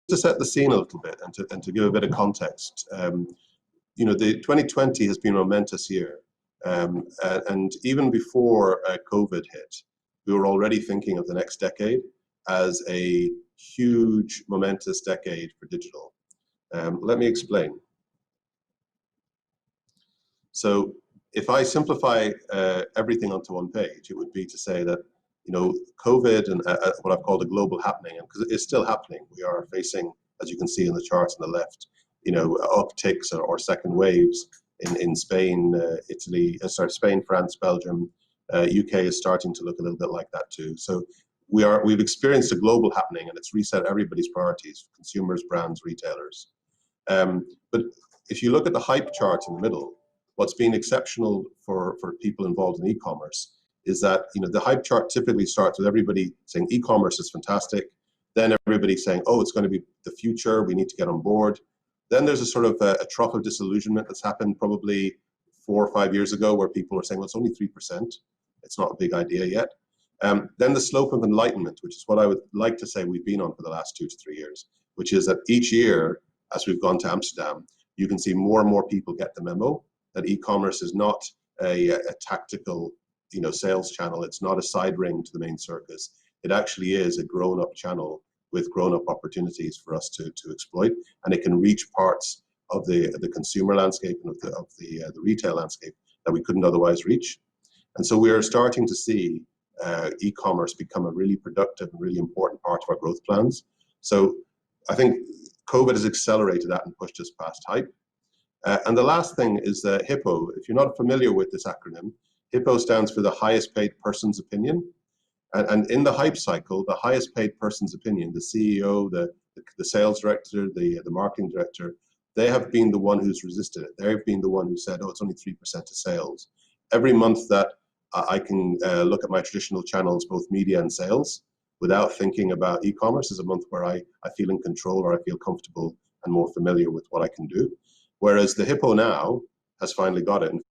to set the scene a little bit and to give a bit of context, the 2020 has been a momentous year. And even before COVID hit, we were already thinking of the next decade as a huge, momentous decade for digital. Let me explain. So if I simplify everything onto one page, it would be to say that, COVID and what I've called a global happening, and because it's still happening, we are facing, as you can see in the charts on the left, upticks or second waves in Spain, Spain, France, Belgium, UK is starting to look a little bit like that too. So we've experienced a global happening, and it's reset everybody's priorities: consumers, brands, retailers. But if you look at the hype chart in the middle, what's been exceptional for people involved in e-commerce is that the hype chart typically starts with everybody saying e-commerce is fantastic, then everybody saying, oh, it's going to be the future, we need to get on board. Then there's a sort of a trough of disillusionment that's happened probably 4 or 5 years ago, where people are saying, well, it's only 3%, it's not a big idea yet. Then the slope of enlightenment, which is what I would like to say we've been on for the last 2 to 3 years, which is that each year, as we've gone to Amsterdam, you can see more and more people get the memo that e-commerce is not a tactical sales channel. It's not a side ring to the main circus. It actually is a grown-up channel with grown-up opportunities for us to exploit, and it can reach parts of the consumer landscape and of the retail landscape that we couldn't otherwise reach. And so we are starting to see e-commerce become a really productive and really important part of our growth plans. So I think COVID has accelerated that and pushed us past hype. And the last thing is HIPPO. If you're not familiar with this acronym, HIPPO stands for the highest paid person's opinion. And in the hype cycle, the highest paid person's opinion, the CEO, the sales director, the marketing director, they have been the one who's resisted it. They've been the one who said, oh, it's only 3% of sales. Every month that I can look at my traditional channels, both media and sales, without thinking about e-commerce, is a month where I feel in control, or I feel comfortable and more familiar with what I can do. Whereas the HIPPO now has finally got it. In